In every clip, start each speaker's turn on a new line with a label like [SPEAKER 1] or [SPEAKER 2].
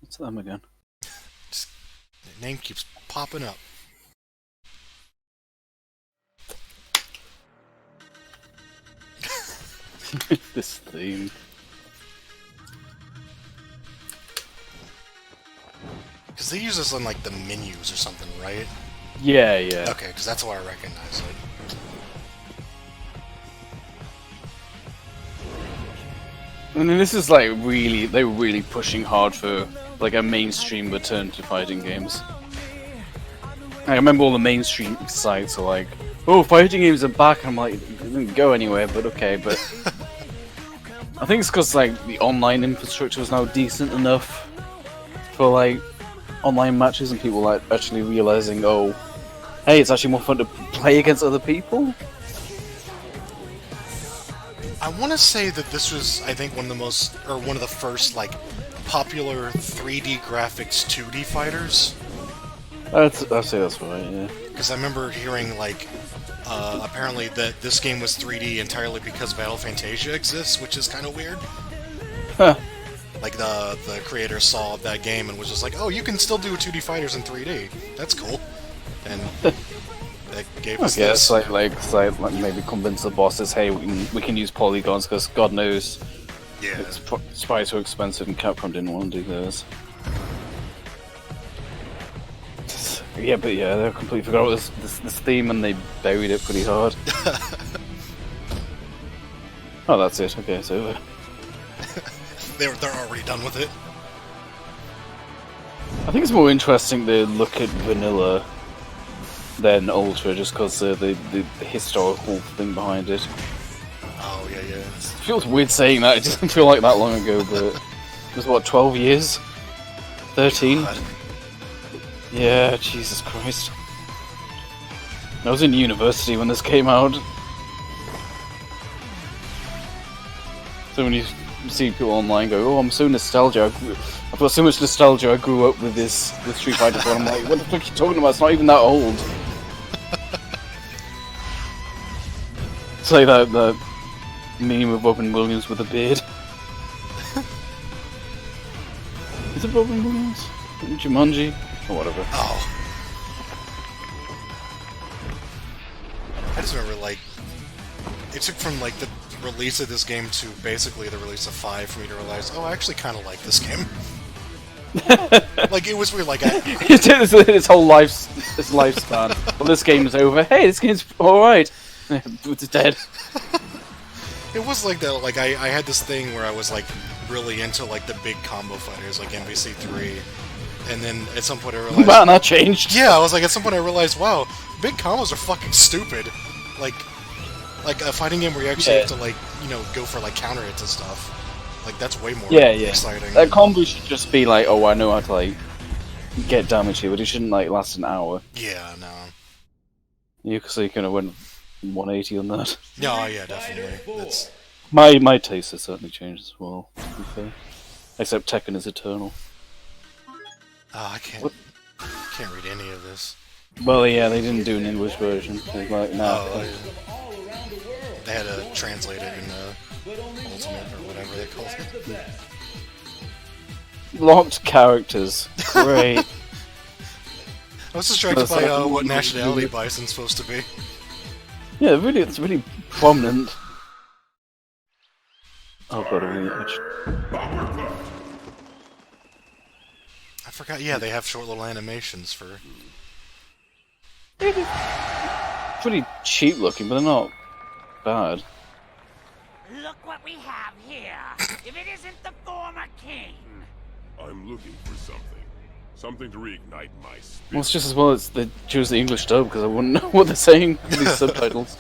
[SPEAKER 1] It's them again.
[SPEAKER 2] Just, the name keeps popping up.
[SPEAKER 1] This theme.
[SPEAKER 2] Because they use this on like the menus or something, right?
[SPEAKER 1] Yeah, yeah.
[SPEAKER 2] Okay, because that's why I recognize it.
[SPEAKER 1] I mean, this is like really, they were really pushing hard for like a mainstream return to fighting games. I remember all the mainstream sites are like, "Oh, fighting games are back." I'm like, it didn't go anywhere, but okay. But I think it's because like the online infrastructure is now decent enough for like online matches, and people like actually realizing, oh, hey, it's actually more fun to play against other people.
[SPEAKER 2] I want to say that this was, I think, one of the first like popular 3D graphics 2D fighters.
[SPEAKER 1] I'd say that's right. Yeah.
[SPEAKER 2] Because I remember hearing like, apparently that this game was 3D entirely because Battle Fantasia exists, which is kind of weird.
[SPEAKER 1] Huh.
[SPEAKER 2] Like the creator saw that game and was just like, "Oh, you can still do 2D fighters in 3D. That's cool." And that gave us
[SPEAKER 1] Okay,
[SPEAKER 2] this.
[SPEAKER 1] it's like maybe convince the bosses, hey, we can use polygons because God knows
[SPEAKER 2] Yeah.
[SPEAKER 1] it's probably too expensive, and Capcom didn't want to do those. Yeah, but yeah, they completely forgot about this theme and they buried it pretty hard. Oh, that's it. Okay, it's over.
[SPEAKER 2] They're already done with it.
[SPEAKER 1] I think it's more interesting to look at vanilla than Ultra, just because the historical thing behind it.
[SPEAKER 2] Oh yeah, yeah.
[SPEAKER 1] It feels weird saying that. It doesn't feel like that long ago, but it was what, 12 years? 13?
[SPEAKER 2] God.
[SPEAKER 1] Yeah, Jesus Christ. I was in university when this came out. So when you see people online go, "Oh, I'm so nostalgic. I've got so much nostalgia. I grew up with this with Street Fighter 4." I'm like, what the fuck are you talking about? It's not even that old. It's like that meme of Robin Williams with a beard. Is it Robin Williams? Jumanji? Or whatever.
[SPEAKER 2] Oh. I just remember like it took from like the release of this game to basically the release of 5 for me to realize, oh, I actually kind of like this game. Like it was weird. Like
[SPEAKER 1] his whole lifespan. Well, this game's over. Hey, this game's all right. It's dead.
[SPEAKER 2] it was like that. Like I had this thing where I was like really into like the big combo fighters, like MVC3, and then at some point I realized,
[SPEAKER 1] Man, that changed.
[SPEAKER 2] yeah, I was like at some point I realized, wow, big combos are fucking stupid. Like a fighting game where you actually have to like go for like counter hits and stuff. Like that's way more exciting.
[SPEAKER 1] That combo should just be like, oh, I know how to like get damage here, but it shouldn't like last an hour.
[SPEAKER 2] Yeah, no.
[SPEAKER 1] So you kind of went 180 on that.
[SPEAKER 2] No, yeah, definitely. That's
[SPEAKER 1] My taste has certainly changed as well, to be fair. Except Tekken is eternal.
[SPEAKER 2] I can't read any of this.
[SPEAKER 1] Well, yeah, they didn't do an English version. They're like, nah.
[SPEAKER 2] Oh, yeah. They had to translate it in Ultimate or whatever they called it.
[SPEAKER 1] Locked characters. Great.
[SPEAKER 2] I was distracted by what nationality Bison's supposed to be.
[SPEAKER 1] Yeah, really, it's really prominent. Oh god, I'm really itched.
[SPEAKER 2] I forgot, yeah, they have short little animations for...
[SPEAKER 1] Pretty cheap looking, but they're not bad.
[SPEAKER 3] Look what we have here. If it isn't the former king.
[SPEAKER 4] I'm looking for something. Something to reignite my spirit.
[SPEAKER 1] Well, it's just as well as they choose the English dub, because I wouldn't know what they're saying with these subtitles.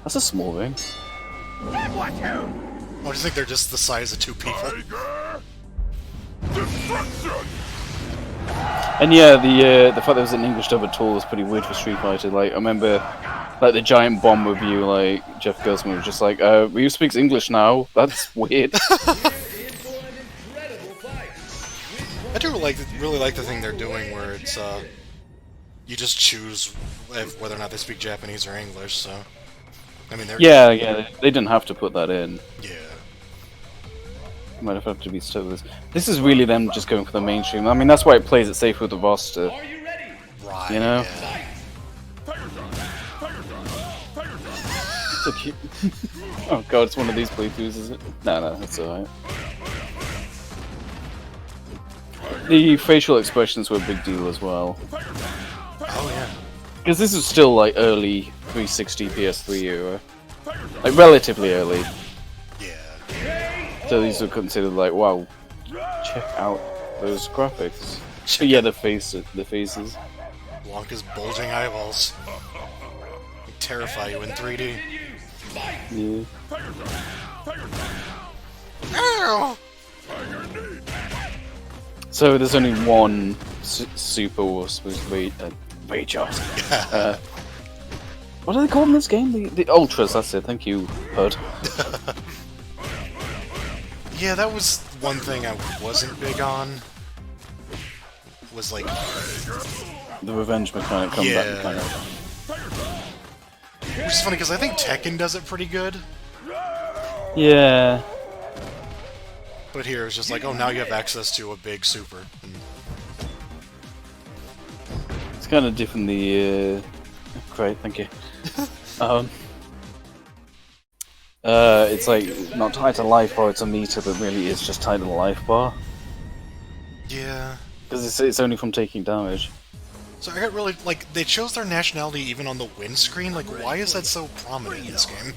[SPEAKER 1] That's a small ring.
[SPEAKER 2] Oh, do you think they're just the size of 2 people?
[SPEAKER 4] Tiger! Destruction!
[SPEAKER 1] And yeah, the fact there was an English dub at all was pretty weird for Street Fighter. Like, I remember, like, the Giant Bomb review, like, Jeff Gersman was just like, Ryu speaks English now? That's weird.
[SPEAKER 2] I do really like the thing they're doing where it's, you just choose whether or not they speak Japanese or English, so... I mean, they're...
[SPEAKER 1] Yeah, they didn't have to put that in.
[SPEAKER 2] Yeah.
[SPEAKER 1] Might have to be stuck with this. This is really them just going for the mainstream. I mean, that's why it plays it safe with the roster.
[SPEAKER 2] Right.
[SPEAKER 1] You know?
[SPEAKER 2] Yeah.
[SPEAKER 1] So cute. Oh god, it's one of these playthroughs, is it? No, that's alright. The facial expressions were a big deal as well.
[SPEAKER 2] Oh yeah.
[SPEAKER 1] Because this is still like early 360 PS3 era. Like relatively early.
[SPEAKER 2] Yeah.
[SPEAKER 1] So these are considered like, wow, check out those graphics. But yeah, the faces.
[SPEAKER 2] Blanca's bulging eyeballs terrify you in 3D.
[SPEAKER 1] Yeah.
[SPEAKER 2] Ow!
[SPEAKER 1] So there's only one super war supposed to be Raycharge. What do they call in this game? The Ultras, that's it, thank you, Bud.
[SPEAKER 2] Yeah, that was one thing I wasn't big on. Was like...
[SPEAKER 1] The revenge mechanic, comeback
[SPEAKER 2] Yeah.
[SPEAKER 1] mechanic.
[SPEAKER 2] Which is funny, because I think Tekken does it pretty good.
[SPEAKER 1] Yeah.
[SPEAKER 2] But here it's just like, oh, now you have access to a big super.
[SPEAKER 1] It's kind of different, the... Great, thank you. It's like, not tied to life bar, it's a meter, but really is just tied to the life bar.
[SPEAKER 2] Yeah.
[SPEAKER 1] Because it's only from taking damage.
[SPEAKER 2] So I got really, like, they chose their nationality even on the win screen? Like, why is that so prominent in this game?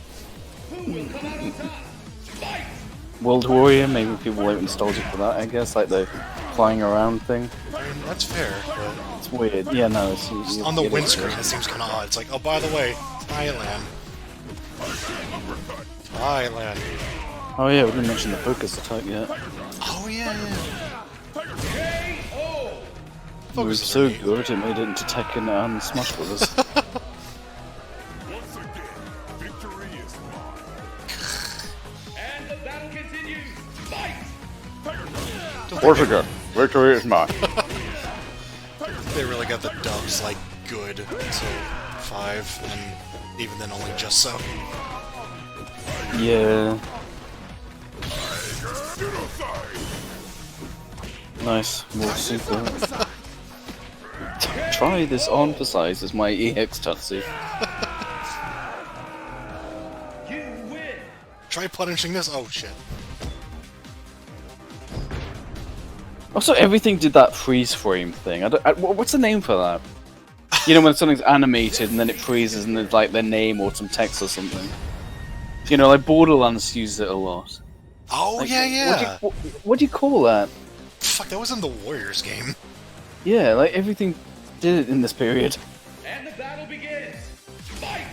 [SPEAKER 1] World Warrior, maybe people are nostalgic for that, I guess, like the flying around thing.
[SPEAKER 2] I mean, that's fair, but...
[SPEAKER 1] It's weird. Yeah, no, it's...
[SPEAKER 2] On the win screen, it seems kind of odd. It's like, oh, by the way, Thailand. Thailand.
[SPEAKER 1] Oh yeah, we didn't mention the focus attack yet.
[SPEAKER 2] Oh, yeah.
[SPEAKER 1] It was so good, it made it into Tekken and Smash Brothers.
[SPEAKER 4] Once again, victory is mine.
[SPEAKER 5] And the battle continues. Fight!
[SPEAKER 1] Once again, victory is mine.
[SPEAKER 2] They really got the dubs, like, good until 5, and even then only just so.
[SPEAKER 1] Yeah. Nice, more super. Try this on for size as my EX Tutsi.
[SPEAKER 5] You win!
[SPEAKER 2] Try punishing this. Oh, shit.
[SPEAKER 1] Also, everything did that freeze frame thing. What's the name for that? You know, when something's animated and then it freezes and there's like their name or some text or something. You know, like Borderlands used it a lot.
[SPEAKER 2] Oh,
[SPEAKER 1] Like,
[SPEAKER 2] yeah.
[SPEAKER 1] What do you call that?
[SPEAKER 2] Fuck, that was in the Warriors game.
[SPEAKER 1] Yeah, like everything did it in this period.
[SPEAKER 5] And the battle begins. Fight!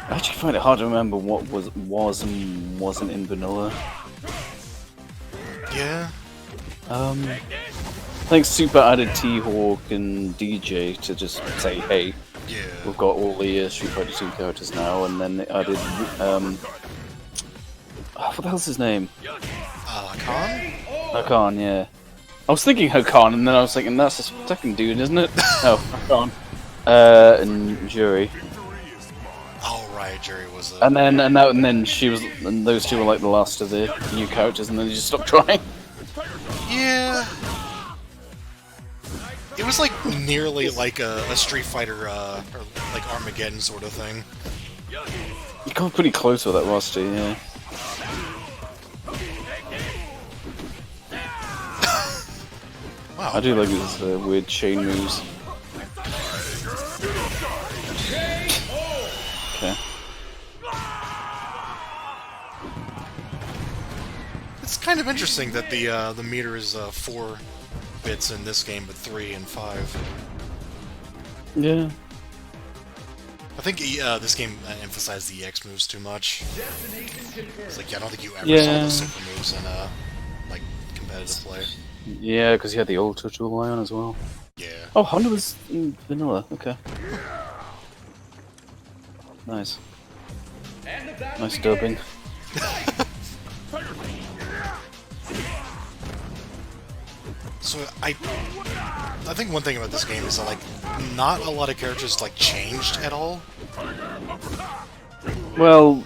[SPEAKER 1] I actually find it hard to remember what was and wasn't in vanilla.
[SPEAKER 2] Yeah.
[SPEAKER 1] I think Super added T-Hawk and DJ to just say, hey,
[SPEAKER 2] Yeah.
[SPEAKER 1] we've got all the Street Fighter 2 characters now, and then they added, what the hell's his name?
[SPEAKER 2] Khan?
[SPEAKER 1] Hakan, yeah. I was thinking Hakan, and then I was thinking, that's the second dude, isn't it? No, Hakan. And Jury.
[SPEAKER 2] Oh, right, Jerry was
[SPEAKER 1] And then she was, and those two were like the last of the new characters, and then they just stopped trying.
[SPEAKER 2] Yeah. It was like nearly like a Street Fighter, or like Armageddon sort of thing.
[SPEAKER 1] You got pretty close with that roster, yeah.
[SPEAKER 2] Wow.
[SPEAKER 1] I do like these weird chain moves. Okay.
[SPEAKER 2] It's kind of interesting that the meter is 4 bits in this game, but 3 and 5.
[SPEAKER 1] Yeah.
[SPEAKER 2] I think this game emphasized the EX moves too much. It's like, I don't think you ever saw
[SPEAKER 1] Yeah.
[SPEAKER 2] the super moves in like competitive play.
[SPEAKER 1] Yeah, because you had the Ultra to rely on as well.
[SPEAKER 2] Yeah.
[SPEAKER 1] Oh, Honda was in vanilla, okay. Nice.
[SPEAKER 5] And the battle
[SPEAKER 1] Nice
[SPEAKER 5] begins.
[SPEAKER 1] dubbing.
[SPEAKER 2] So I think one thing about this game is that like not a lot of characters like changed at all.
[SPEAKER 1] Well,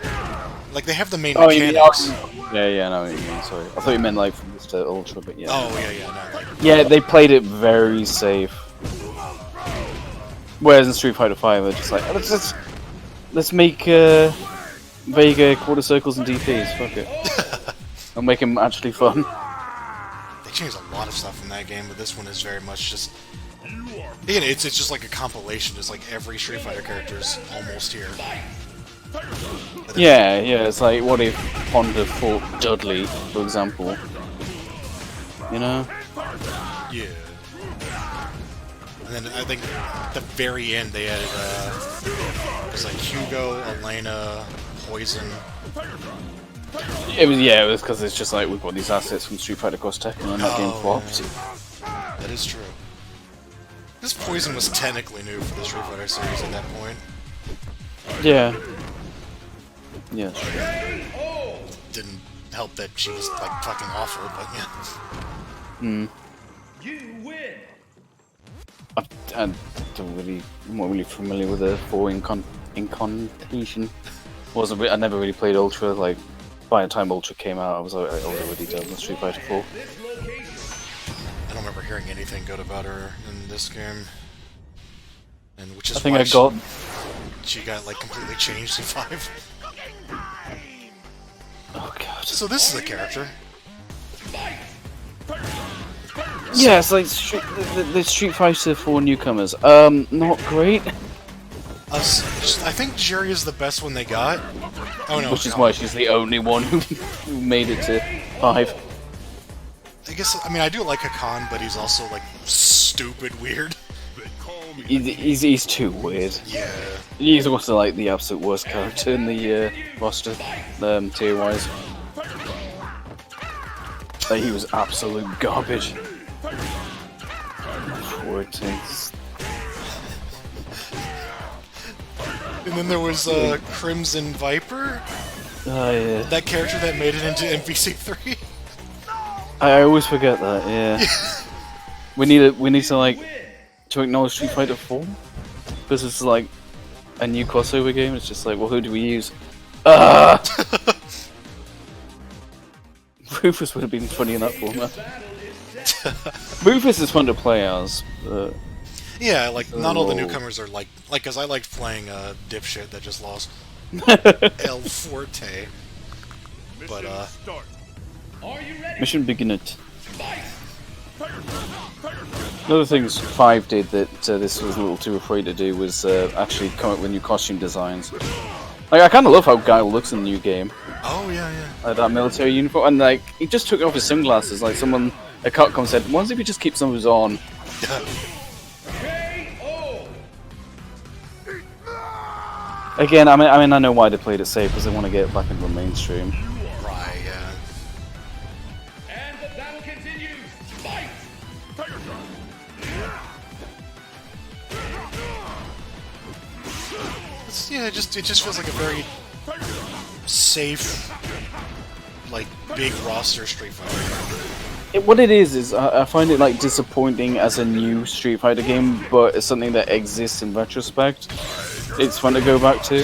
[SPEAKER 2] Like, they have the main
[SPEAKER 1] Oh, you mean,
[SPEAKER 2] mechanics.
[SPEAKER 1] yeah, no, you mean, sorry. I thought you meant like from this to Ultra, but yeah.
[SPEAKER 2] Oh, yeah, no, like,
[SPEAKER 1] Yeah, they played it very safe. Whereas in Street Fighter V, they're just like, let's make Vega quarter circles and DPs. Fuck it. I'll make him actually fun.
[SPEAKER 2] they changed a lot of stuff in that game, but this one is very much just... Again, it's just like a compilation, just like every Street Fighter character is almost here.
[SPEAKER 1] Yeah, it's like, what if Honda fought Dudley, for example? You know?
[SPEAKER 2] Yeah. And then I think at the very end they added, it was like Hugo, Elena, Poison.
[SPEAKER 1] It was because it's just like, we've got these assets from Street Fighter Cross Tekken and that game flopped.
[SPEAKER 2] Yeah. That is true. This Poison was technically new for the Street Fighter series at that point.
[SPEAKER 1] Yeah. Yeah.
[SPEAKER 2] Didn't help that she was like fucking awful, but yeah.
[SPEAKER 5] You win.
[SPEAKER 1] I'm not really familiar with the 4 incantation. I never really played Ultra. Like, by the time Ultra came out, I was already done with Street Fighter 4.
[SPEAKER 5] This location.
[SPEAKER 2] I don't remember hearing anything good about her in this game. And which is
[SPEAKER 1] I think
[SPEAKER 2] why she got like completely changed in 5.
[SPEAKER 1] Oh god.
[SPEAKER 2] So this is a character.
[SPEAKER 1] Yeah, it's like the Street Fighter 4 newcomers. Not great.
[SPEAKER 2] I think Jerry is the best one they got. Oh no.
[SPEAKER 1] Which is why she's the only one who made it to 5.
[SPEAKER 2] I guess, I mean, I do like Hakan, but he's also like stupid weird.
[SPEAKER 4] They call me
[SPEAKER 1] He's too weird.
[SPEAKER 2] Yeah.
[SPEAKER 1] He's also like the absolute worst character in the roster, tier wise. Like, he was absolute garbage.
[SPEAKER 2] And then there was Crimson Viper,
[SPEAKER 1] Oh yeah.
[SPEAKER 2] that character that made it into MVC3.
[SPEAKER 1] I always forget that. Yeah. we need to like to acknowledge Street Fighter 4 because it's like a new crossover game. It's just like, well, who do we use? Rufus would have been funny in that format. Rufus is fun to play as.
[SPEAKER 2] Yeah, like, not all the
[SPEAKER 1] Oh.
[SPEAKER 2] newcomers are like, cause I liked playing dipshit that just lost. El Forte. But,
[SPEAKER 4] start.
[SPEAKER 5] Are you ready?
[SPEAKER 1] Mission begin it. Another things 5 did that this was a little too afraid to do was actually come up with new costume designs. Like, I kind of love how Guile looks in the new game.
[SPEAKER 2] oh yeah.
[SPEAKER 1] Like that military uniform, and like he just took off his sunglasses. Like someone, a Capcom said, "Why don't we just keep some of his on?"
[SPEAKER 5] KO.
[SPEAKER 1] Again, I mean, I know why they played it safe because they want to get it back into the mainstream.
[SPEAKER 2] Right, yeah.
[SPEAKER 5] And the battle continues. Fight.
[SPEAKER 2] It just feels like a very safe, like, big roster Street Fighter.
[SPEAKER 1] What it is I find it like disappointing as a new Street Fighter game, but it's something that exists in retrospect. It's fun to go back to.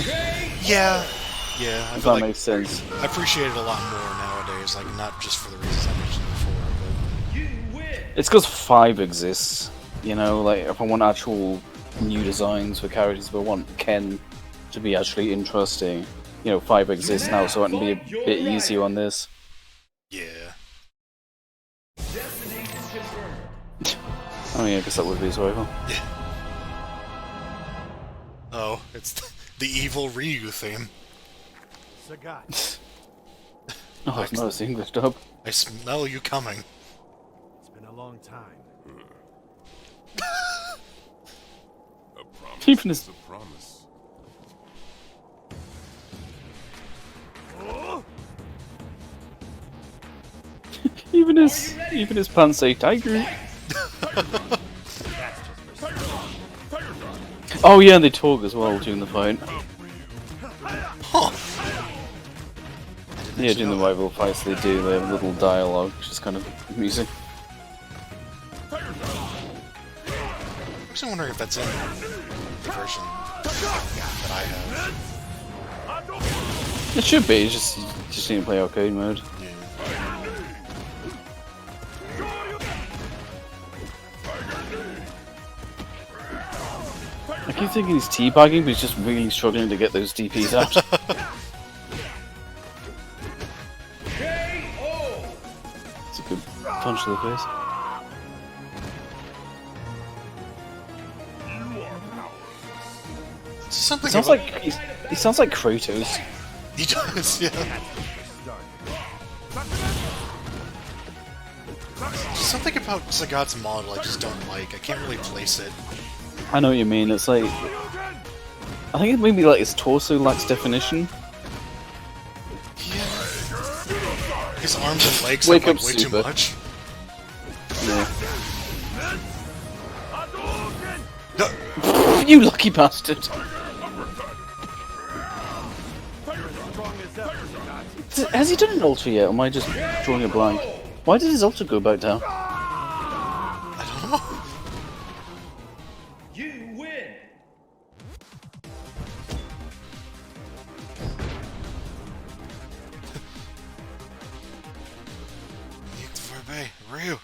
[SPEAKER 2] Yeah, I
[SPEAKER 1] If
[SPEAKER 2] feel
[SPEAKER 1] that
[SPEAKER 2] like
[SPEAKER 1] makes sense.
[SPEAKER 2] I appreciate it a lot more nowadays, like, not just for the reasons I mentioned before,
[SPEAKER 5] You win.
[SPEAKER 1] It's because 5 exists. You know, like if I want actual new designs for characters, if I want Ken to be actually interesting, you know, 5 exists now, so I can be a bit easier on this.
[SPEAKER 2] but, yeah.
[SPEAKER 5] Destination confirmed.
[SPEAKER 1] Oh yeah, I guess that would be survival.
[SPEAKER 2] Oh, it's the evil Ryu theme.
[SPEAKER 6] Sagat,
[SPEAKER 1] Oh, it's not a English dub.
[SPEAKER 2] I smell you coming.
[SPEAKER 6] it's been a long time.
[SPEAKER 4] A promise
[SPEAKER 1] Even his-
[SPEAKER 4] is a promise.
[SPEAKER 1] Even his pants say Tiger. Oh yeah, and they talk as well during the fight.
[SPEAKER 2] Huh.
[SPEAKER 1] Yeah, during the rival fights they do their little dialogue, which is kind of amusing.
[SPEAKER 2] I'm just wondering if that's in the version that I have.
[SPEAKER 1] It should be. You just need to play arcade mode. I keep thinking he's teabagging, but he's just really struggling to get those DPs out. It's a good punch to the face.
[SPEAKER 2] Something
[SPEAKER 1] Sounds
[SPEAKER 2] about,
[SPEAKER 1] like he sounds like Kratos.
[SPEAKER 2] he does, yeah. Something about Sagat's model I just don't like. I can't really place it.
[SPEAKER 1] I know what you mean. It's like I think it maybe like his torso lacks definition.
[SPEAKER 2] Yeah. His arms and legs
[SPEAKER 1] Wake
[SPEAKER 2] have
[SPEAKER 1] up,
[SPEAKER 2] like, way too
[SPEAKER 1] Super.
[SPEAKER 2] much.
[SPEAKER 1] Yeah.
[SPEAKER 2] No.
[SPEAKER 1] You lucky bastard! Has he done an ultra yet? Or am I just drawing a blank? Why did his ultra go back down?
[SPEAKER 2] I don't know.
[SPEAKER 5] You win.
[SPEAKER 2] Ryu.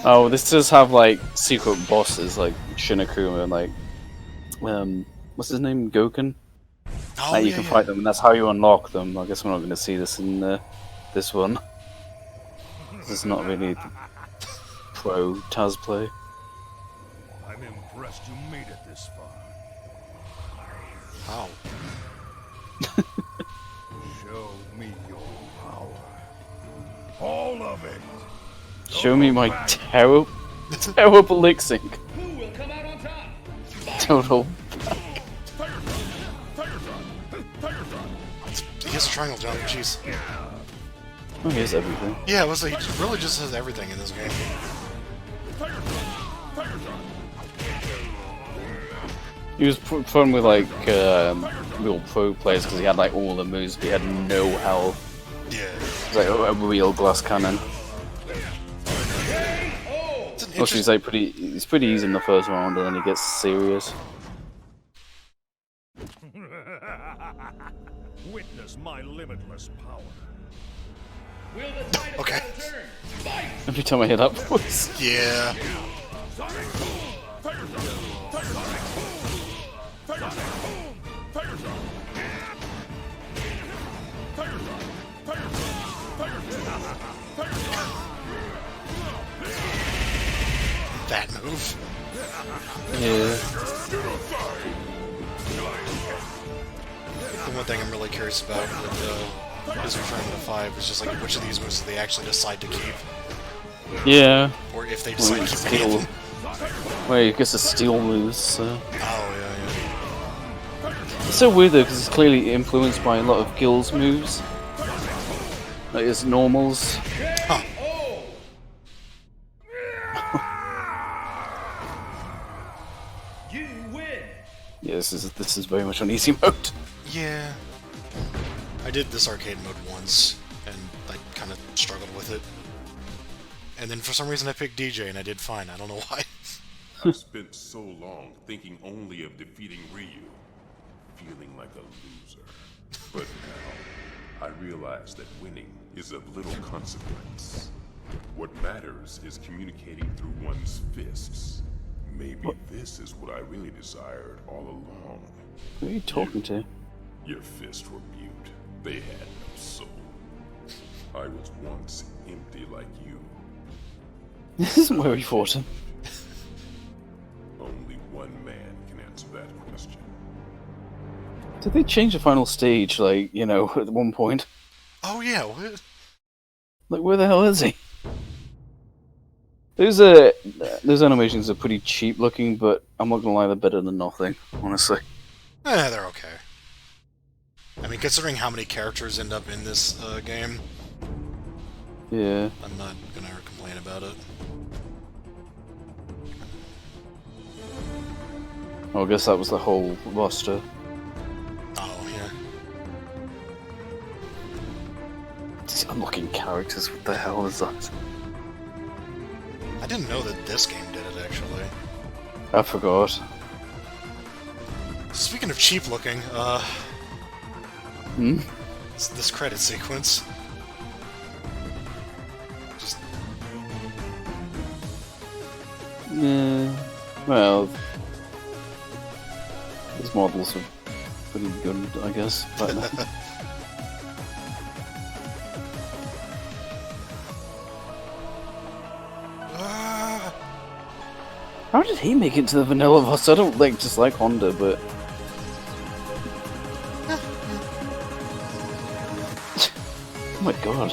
[SPEAKER 1] Oh, this does have like secret bosses like Shinakuma and like what's his name? Goken?
[SPEAKER 2] Oh,
[SPEAKER 1] Like, you
[SPEAKER 2] yeah,
[SPEAKER 1] can
[SPEAKER 2] yeah.
[SPEAKER 1] fight them and that's how you unlock them. I guess we're not gonna see this in this one. This is not really pro Taz play.
[SPEAKER 6] I'm impressed you made it this far.
[SPEAKER 2] Wow.
[SPEAKER 6] Show me your power. All of it.
[SPEAKER 1] Show me my terrible lip sync.
[SPEAKER 5] Who will come out on top?
[SPEAKER 1] Total.
[SPEAKER 2] He has a triangle jump, jeez.
[SPEAKER 1] Oh, he has everything.
[SPEAKER 2] Yeah, it was like, he really just has everything in this game.
[SPEAKER 1] He was fun with like real pro players because he had like all the moves, but he had no health.
[SPEAKER 2] Yeah.
[SPEAKER 1] It's like a real glass cannon.
[SPEAKER 2] It's an
[SPEAKER 1] Also, he's like he's pretty easy in the first round, and then he gets serious.
[SPEAKER 6] Witness my limitless power.
[SPEAKER 5] Will the tide of
[SPEAKER 2] Okay.
[SPEAKER 5] battle turn? Fight!
[SPEAKER 1] Every time I hear that voice.
[SPEAKER 2] Yeah. That move.
[SPEAKER 1] Yeah.
[SPEAKER 2] The one thing I'm really curious about with his return to 5 is just like which of these moves do they actually decide to keep,
[SPEAKER 1] Yeah.
[SPEAKER 2] or if they
[SPEAKER 1] Well,
[SPEAKER 2] decide to keep any of
[SPEAKER 1] steel.
[SPEAKER 2] them.
[SPEAKER 1] Well, he gets the steel moves. So.
[SPEAKER 2] Oh yeah,
[SPEAKER 1] It's so weird though, because it's clearly influenced by a lot of Gil's moves. Like his normals.
[SPEAKER 2] Huh.
[SPEAKER 5] You win.
[SPEAKER 1] Yeah, this is very much on easy mode.
[SPEAKER 2] Yeah. I did this arcade mode once, and I kind of struggled with it. And then for some reason I picked DJ, and I did fine. I don't know why.
[SPEAKER 4] I spent so long thinking only of defeating Ryu, feeling like a loser. But now, I realize that winning is of little consequence. What matters is communicating through one's fists. Maybe this is what I really desired all along.
[SPEAKER 1] Who are you talking to?
[SPEAKER 4] Your fists were mute. They had no soul. I was once empty like you.
[SPEAKER 1] This isn't where we fought him.
[SPEAKER 4] Only one man can answer that question.
[SPEAKER 1] Did they change the final stage, like, you know, at one point?
[SPEAKER 2] Oh yeah, what?
[SPEAKER 1] Like, where the hell is he? Those animations are pretty cheap looking, but I'm not gonna lie, they're better than nothing, honestly.
[SPEAKER 2] They're okay. I mean, considering how many characters end up in this game,
[SPEAKER 1] Yeah.
[SPEAKER 2] I'm not gonna complain about it.
[SPEAKER 1] Well, I guess that was the whole roster.
[SPEAKER 2] Oh yeah.
[SPEAKER 1] These unlocking characters, what the hell is that?
[SPEAKER 2] I didn't know that this game did it, actually.
[SPEAKER 1] I forgot.
[SPEAKER 2] Speaking of cheap looking,
[SPEAKER 1] Hmm?
[SPEAKER 2] This credit sequence. Just
[SPEAKER 1] Yeah. Well, these models are pretty good, I guess. But
[SPEAKER 2] ah,
[SPEAKER 1] how did he make it to the vanilla boss? I don't just like Honda, but oh my god.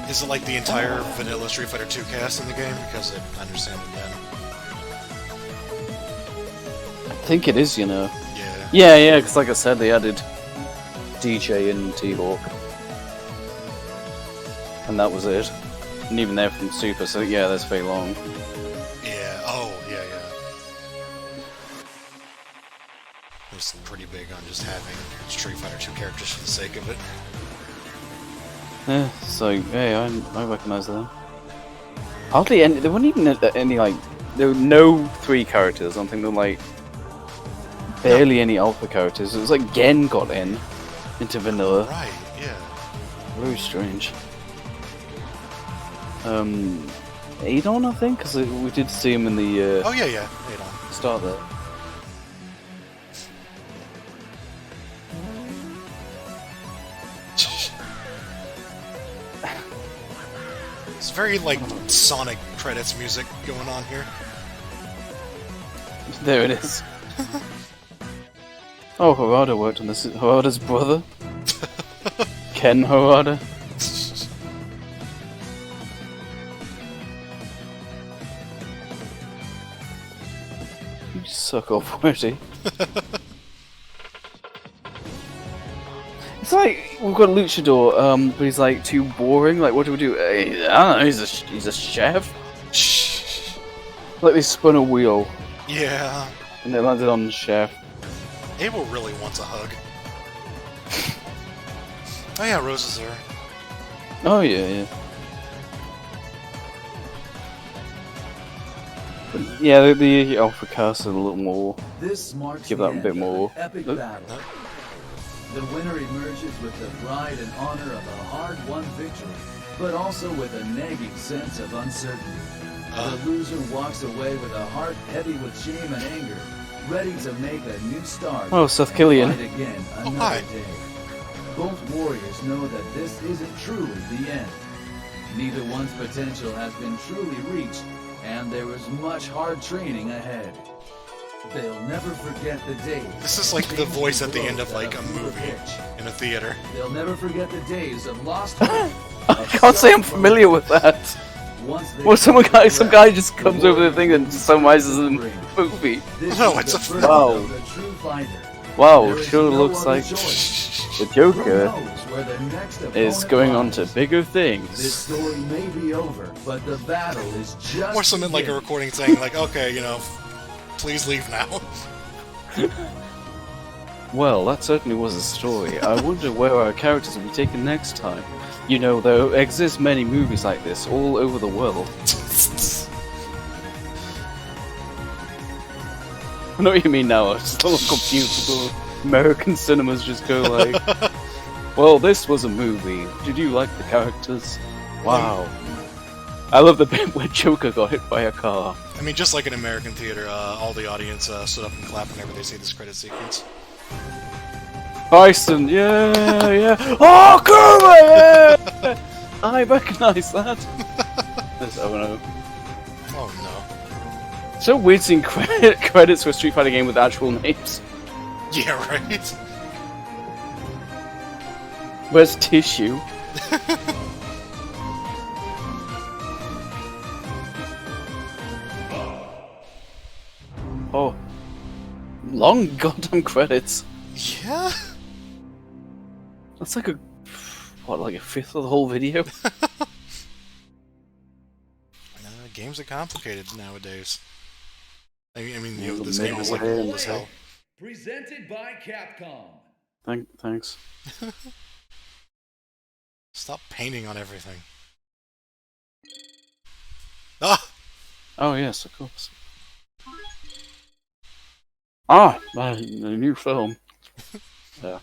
[SPEAKER 2] is it like the entire vanilla Street Fighter 2 cast in the game? Because I understand it then.
[SPEAKER 1] I think it is, you know.
[SPEAKER 2] Yeah.
[SPEAKER 1] Yeah, because like I said, they added DJ and T-Hawk. And that was it. And even they're from Super, so yeah, there's Fei Long.
[SPEAKER 2] Yeah. Oh, yeah. Was pretty big on just having Street Fighter 2 characters for the sake of it.
[SPEAKER 1] Yeah, so, hey, I recognise them. Hardly any, there weren't even any, like, there were no 3 characters, I don't think there were, like, barely any alpha characters. It was like Gen got into vanilla.
[SPEAKER 2] Right, yeah.
[SPEAKER 1] Very strange. Adon, I think, because we did see him in the
[SPEAKER 2] Oh, yeah. Wait on.
[SPEAKER 1] start there.
[SPEAKER 2] It's very, like, Sonic credits music going on here.
[SPEAKER 1] There it is. Oh, Harada worked on this. Harada's brother? Ken Harada? You suck off, Woody. It's like, we've got Luchador, but he's like too boring. Like, what do we do? I don't know, he's a chef? Like, they spun a wheel,
[SPEAKER 2] Yeah.
[SPEAKER 1] and they landed on the chef.
[SPEAKER 2] Abel really wants a hug. Oh yeah, Rose is there.
[SPEAKER 1] Oh, yeah. But, yeah, the Alpha cast are a little more.
[SPEAKER 7] This marks
[SPEAKER 1] Give
[SPEAKER 7] the
[SPEAKER 1] that a
[SPEAKER 7] end
[SPEAKER 1] bit
[SPEAKER 7] of an
[SPEAKER 1] more.
[SPEAKER 7] epic
[SPEAKER 1] Look.
[SPEAKER 7] battle. The winner emerges with the pride and honor of a hard-won victory, but also with a nagging sense of uncertainty. The loser walks away with a heart heavy with shame and anger, ready to make a new start.
[SPEAKER 1] Oh, Seth
[SPEAKER 7] and
[SPEAKER 1] Killian.
[SPEAKER 7] fight again another
[SPEAKER 2] hi.
[SPEAKER 7] day. Both warriors know that this isn't truly the end. Neither one's potential has been truly reached, and there is much hard training ahead. They'll never forget the days.
[SPEAKER 2] This is like the voice at the end of like a movie in a theater.
[SPEAKER 7] They'll never forget the days of lost hope.
[SPEAKER 1] I can't say I'm familiar with that. Well, some guy just comes over the thing and summarizes the movie.
[SPEAKER 2] No, it's a
[SPEAKER 1] Wow. Wow, sure looks like the Joker is going on to bigger
[SPEAKER 7] This
[SPEAKER 1] things.
[SPEAKER 7] story may be over, but the battle is just
[SPEAKER 2] Or something like a
[SPEAKER 7] beginning.
[SPEAKER 2] recording saying like, okay, please leave now.
[SPEAKER 1] Well, that certainly was a story. I wonder where our characters will be taken next time. You know, there exist many movies like this all over the world. I know what you mean now, I'm just a little confused. Little American cinemas just go like, well, this was a movie. Did you like the characters? Wow. I love the bit where Joker got hit by a car.
[SPEAKER 2] I mean, just like an American theater, all the audience stood up and clapped whenever they see this credit sequence.
[SPEAKER 1] Bison, yeah. Oh, Kuma, yeah! I recognise that. There's no.
[SPEAKER 2] Oh
[SPEAKER 1] So weird seeing credits for a Street Fighter game with actual names.
[SPEAKER 2] no. Yeah, right?
[SPEAKER 1] Where's Tissue? Oh. Long goddamn credits.
[SPEAKER 2] Yeah?
[SPEAKER 1] That's like like a fifth of the whole video?
[SPEAKER 2] Games are complicated nowadays. I mean
[SPEAKER 1] Yeah,
[SPEAKER 2] this
[SPEAKER 1] the
[SPEAKER 2] game is like
[SPEAKER 1] middle
[SPEAKER 2] old as hell.
[SPEAKER 5] Presented by Capcom.
[SPEAKER 1] Thanks.
[SPEAKER 2] Stop painting on everything. Ah!
[SPEAKER 1] Oh yes, of course. Ah, a new film. Yeah.